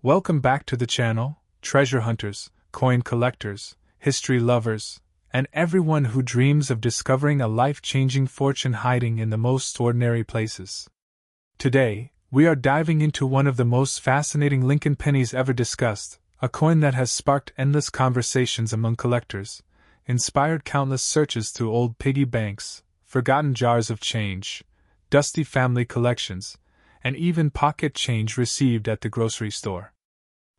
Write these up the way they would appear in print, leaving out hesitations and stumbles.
Welcome back to the channel, treasure hunters, coin collectors, history lovers, and everyone who dreams of discovering a life-changing fortune hiding in the most ordinary places. Today, we are diving into one of the most fascinating Lincoln Pennies ever discussed, a coin that has sparked endless conversations among collectors, inspired countless searches through old piggy banks, forgotten jars of change, dusty family collections, and even pocket change received at the grocery store.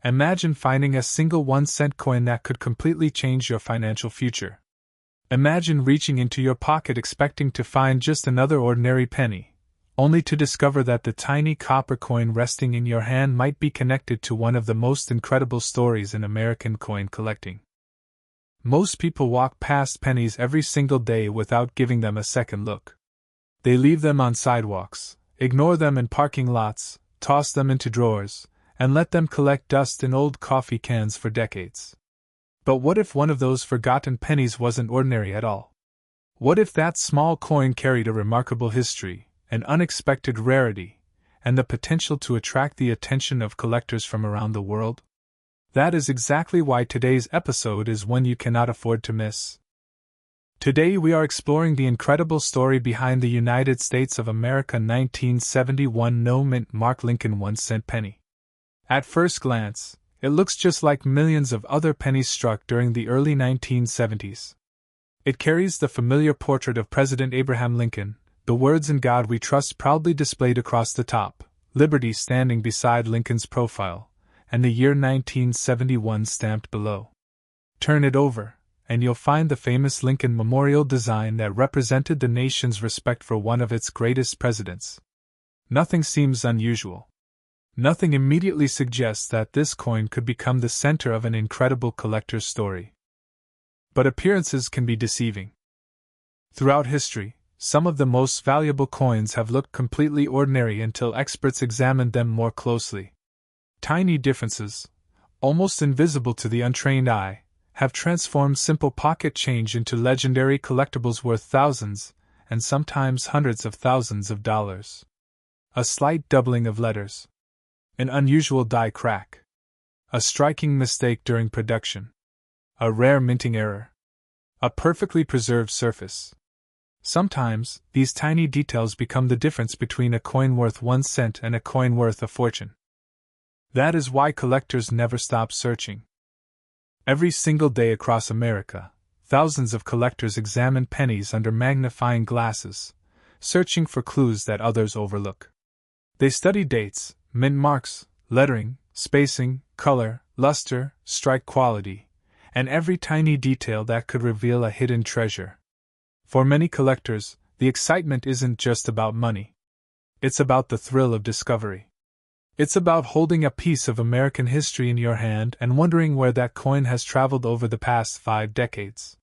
Imagine finding a single 1-cent coin that could completely change your financial future. Imagine reaching into your pocket expecting to find just another ordinary penny, only to discover that the tiny copper coin resting in your hand might be connected to one of the most incredible stories in American coin collecting. Most people walk past pennies every single day without giving them a second look. They leave them on sidewalks, ignore them in parking lots, toss them into drawers, and let them collect dust in old coffee cans for decades. But what if one of those forgotten pennies wasn't ordinary at all? What if that small coin carried a remarkable history, an unexpected rarity, and the potential to attract the attention of collectors from around the world? That is exactly why today's episode is one you cannot afford to miss. Today we are exploring the incredible story behind the United States of America 1971 no-mint Mark Lincoln 1-cent penny. At first glance, it looks just like millions of other pennies struck during the early 1970s. It carries the familiar portrait of President Abraham Lincoln, the words "In God We Trust" proudly displayed across the top, Liberty standing beside Lincoln's profile, and the year 1971 stamped below. Turn it over, and you'll find the famous Lincoln Memorial design that represented the nation's respect for one of its greatest presidents. Nothing seems unusual. Nothing immediately suggests that this coin could become the center of an incredible collector's story. But appearances can be deceiving. Throughout history, some of the most valuable coins have looked completely ordinary until experts examined them more closely. Tiny differences, almost invisible to the untrained eye, have transformed simple pocket change into legendary collectibles worth thousands, and sometimes hundreds of thousands of dollars. A slight doubling of letters. An unusual die crack. A striking mistake during production. A rare minting error. A perfectly preserved surface. Sometimes, these tiny details become the difference between a coin worth 1 cent and a coin worth a fortune. That is why collectors never stop searching. Every single day across America, thousands of collectors examine pennies under magnifying glasses, searching for clues that others overlook. They study dates, mint marks, lettering, spacing, color, luster, strike quality, and every tiny detail that could reveal a hidden treasure. For many collectors, the excitement isn't just about money. It's about the thrill of discovery. It's about holding a piece of American history in your hand and wondering where that coin has traveled over the past 5 decades.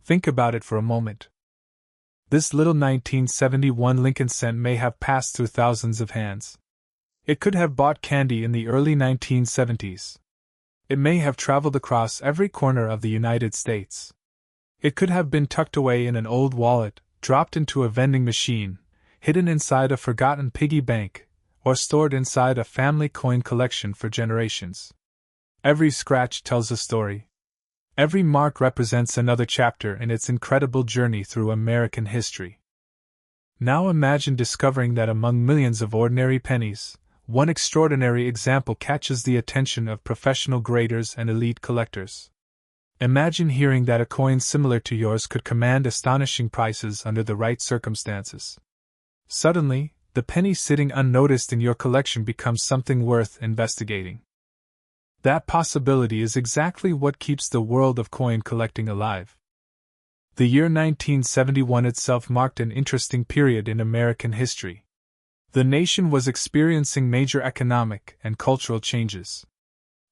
Think about it for a moment. This little 1971 Lincoln cent may have passed through thousands of hands. It could have bought candy in the early 1970s. It may have traveled across every corner of the United States. It could have been tucked away in an old wallet, dropped into a vending machine, hidden inside a forgotten piggy bank, or stored inside a family coin collection for generations. Every scratch tells a story. Every mark represents another chapter in its incredible journey through American history. Now imagine discovering that among millions of ordinary pennies, one extraordinary example catches the attention of professional graders and elite collectors. Imagine hearing that a coin similar to yours could command astonishing prices under the right circumstances. Suddenly, the penny sitting unnoticed in your collection becomes something worth investigating. That possibility is exactly what keeps the world of coin collecting alive. The year 1971 itself marked an interesting period in American history. The nation was experiencing major economic and cultural changes.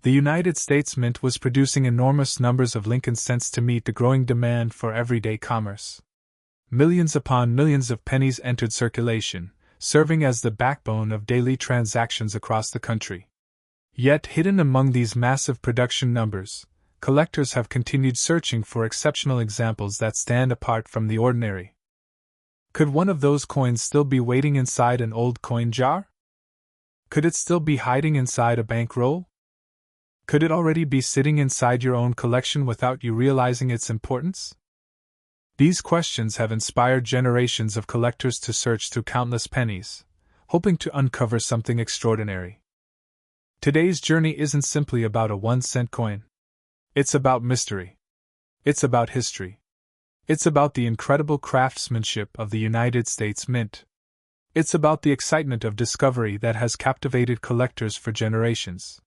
The United States Mint was producing enormous numbers of Lincoln cents to meet the growing demand for everyday commerce. Millions upon millions of pennies entered circulation, serving as the backbone of daily transactions across the country. Yet hidden among these massive production numbers, collectors have continued searching for exceptional examples that stand apart from the ordinary. Could one of those coins still be waiting inside an old coin jar? Could it still be hiding inside a bankroll? Could it already be sitting inside your own collection without you realizing its importance? These questions have inspired generations of collectors to search through countless pennies, hoping to uncover something extraordinary. Today's journey isn't simply about a 1-cent coin. It's about mystery. It's about history. It's about the incredible craftsmanship of the United States Mint. It's about the excitement of discovery that has captivated collectors for generations.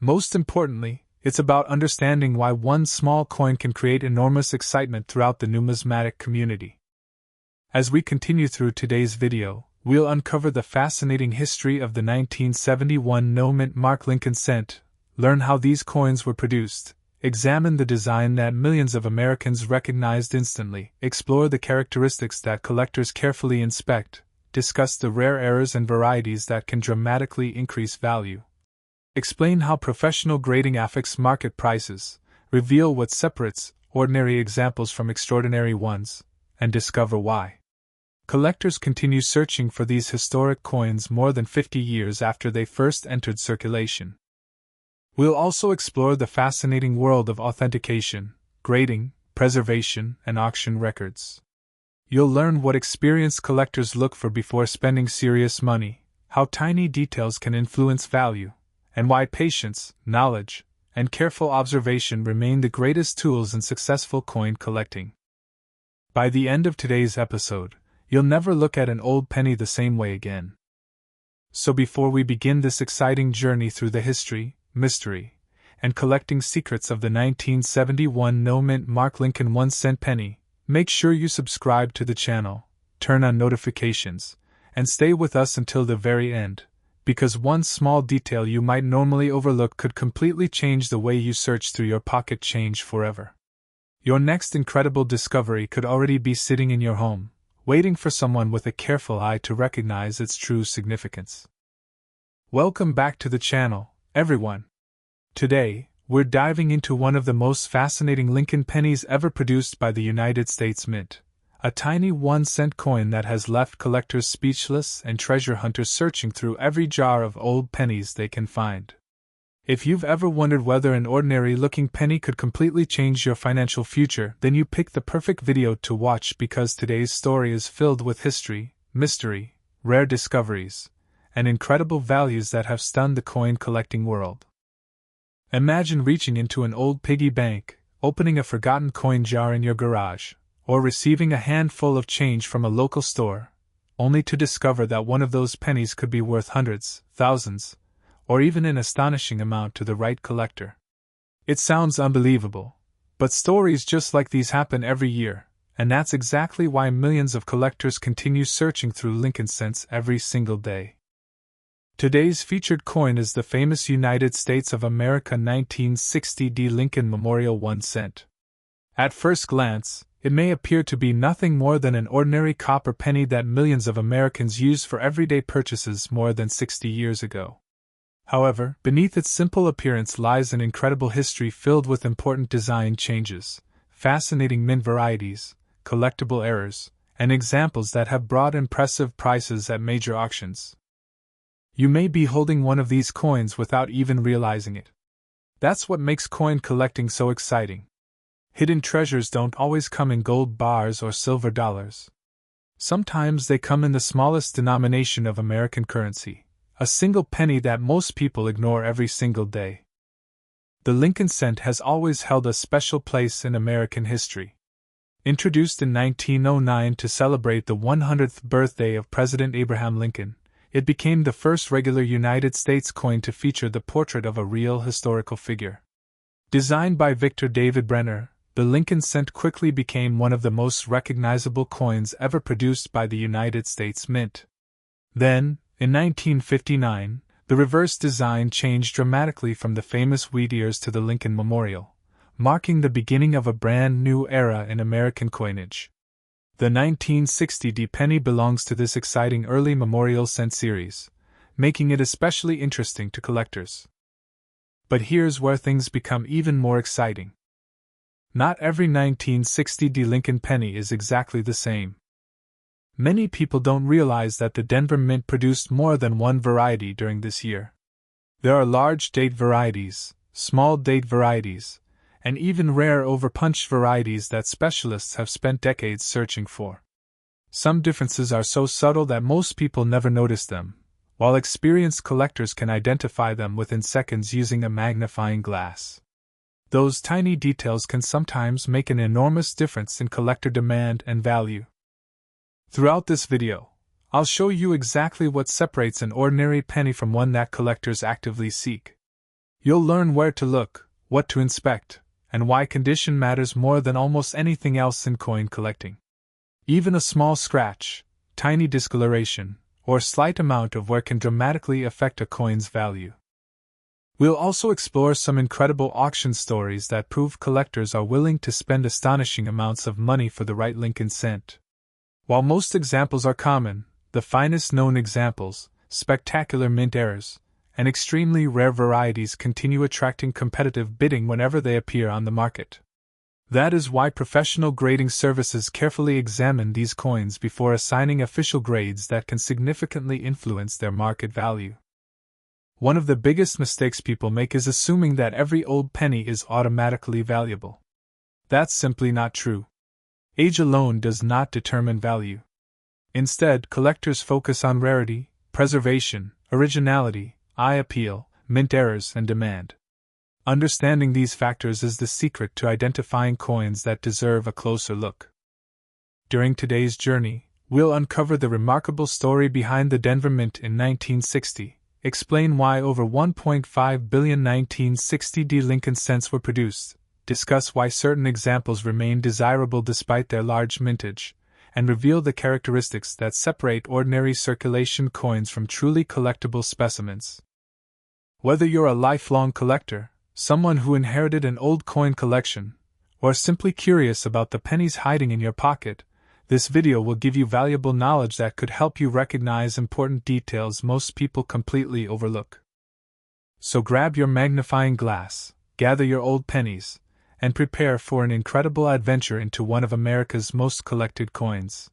Most importantly, it's about understanding why one small coin can create enormous excitement throughout the numismatic community. As we continue through today's video, we'll uncover the fascinating history of the 1971 no-mint mark Lincoln cent, learn how these coins were produced, examine the design that millions of Americans recognized instantly, explore the characteristics that collectors carefully inspect, discuss the rare errors and varieties that can dramatically increase value, explain how professional grading affects market prices, reveal what separates ordinary examples from extraordinary ones, and discover why collectors continue searching for these historic coins more than 50 years after they first entered circulation. We'll also explore the fascinating world of authentication, grading, preservation, and auction records. You'll learn what experienced collectors look for before spending serious money, how tiny details can influence value, and why patience, knowledge, and careful observation remain the greatest tools in successful coin collecting. By the end of today's episode, you'll never look at an old penny the same way again. So before we begin this exciting journey through the history, mystery, and collecting secrets of the 1971 no-mint mark Lincoln 1-cent penny, make sure you subscribe to the channel, turn on notifications, and stay with us until the very end, because one small detail you might normally overlook could completely change the way you search through your pocket change forever. Your next incredible discovery could already be sitting in your home, waiting for someone with a careful eye to recognize its true significance. Welcome back to the channel, everyone. Today, we're diving into one of the most fascinating Lincoln pennies ever produced by the United States Mint. A tiny 1-cent coin that has left collectors speechless and treasure hunters searching through every jar of old pennies they can find. If you've ever wondered whether an ordinary-looking penny could completely change your financial future, then you picked the perfect video to watch, because today's story is filled with history, mystery, rare discoveries, and incredible values that have stunned the coin-collecting world. Imagine reaching into an old piggy bank, opening a forgotten coin jar in your garage, or receiving a handful of change from a local store, only to discover that one of those pennies could be worth hundreds, thousands, or even an astonishing amount to the right collector. It sounds unbelievable, but stories just like these happen every year, and that's exactly why millions of collectors continue searching through Lincoln cents every single day. Today's featured coin is the famous United States of America 1960 D Lincoln Memorial 1 cent. At first glance, it may appear to be nothing more than an ordinary copper penny that millions of Americans used for everyday purchases more than 60 years ago. However, beneath its simple appearance lies an incredible history filled with important design changes, fascinating mint varieties, collectible errors, and examples that have brought impressive prices at major auctions. You may be holding one of these coins without even realizing it. That's what makes coin collecting so exciting. Hidden treasures don't always come in gold bars or silver dollars. Sometimes they come in the smallest denomination of American currency, a single penny that most people ignore every single day. The Lincoln cent has always held a special place in American history. Introduced in 1909 to celebrate the 100th birthday of President Abraham Lincoln, it became the first regular United States coin to feature the portrait of a real historical figure. Designed by Victor David Brenner, the Lincoln cent quickly became one of the most recognizable coins ever produced by the United States Mint. Then, in 1959, the reverse design changed dramatically from the famous wheat ears to the Lincoln Memorial, marking the beginning of a brand new era in American coinage. The 1960 D penny belongs to this exciting early Memorial cent series, making it especially interesting to collectors. But here's where things become even more exciting. Not every 1960 D Lincoln penny is exactly the same. Many people don't realize that the Denver Mint produced more than one variety during this year. There are large date varieties, small date varieties, and even rare overpunched varieties that specialists have spent decades searching for. Some differences are so subtle that most people never notice them, while experienced collectors can identify them within seconds using a magnifying glass. Those tiny details can sometimes make an enormous difference in collector demand and value. Throughout this video, I'll show you exactly what separates an ordinary penny from one that collectors actively seek. You'll learn where to look, what to inspect, and why condition matters more than almost anything else in coin collecting. Even a small scratch, tiny discoloration, or slight amount of wear can dramatically affect a coin's value. We'll also explore some incredible auction stories that prove collectors are willing to spend astonishing amounts of money for the right Lincoln cent. While most examples are common, the finest known examples, spectacular mint errors, and extremely rare varieties continue attracting competitive bidding whenever they appear on the market. That is why professional grading services carefully examine these coins before assigning official grades that can significantly influence their market value. One of the biggest mistakes people make is assuming that every old penny is automatically valuable. That's simply not true. Age alone does not determine value. Instead, collectors focus on rarity, preservation, originality, eye appeal, mint errors, and demand. Understanding these factors is the secret to identifying coins that deserve a closer look. During today's journey, we'll uncover the remarkable story behind the Denver Mint in 1960, explain why over 1.5 billion 1960 Lincoln cents were produced, discuss why certain examples remain desirable despite their large mintage, and reveal the characteristics that separate ordinary circulation coins from truly collectible specimens. Whether you're a lifelong collector, someone who inherited an old coin collection, or simply curious about the pennies hiding in your pocket, this video will give you valuable knowledge that could help you recognize important details most people completely overlook. So grab your magnifying glass, gather your old pennies, and prepare for an incredible adventure into one of America's most collected coins.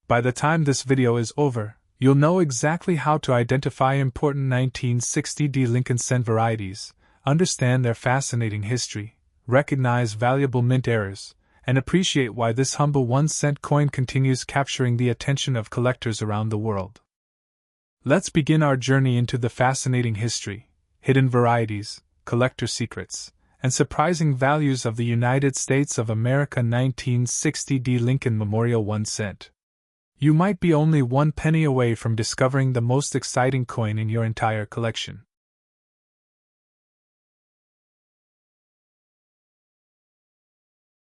By the time this video is over, you'll know exactly how to identify important 1960 Lincoln cent varieties, understand their fascinating history, recognize valuable mint errors, and appreciate why this humble 1-cent coin continues capturing the attention of collectors around the world. Let's begin our journey into the fascinating history, hidden varieties, collector secrets, and surprising values of the United States of America 1960 Lincoln Memorial 1 cent. You might be only one penny away from discovering the most exciting coin in your entire collection.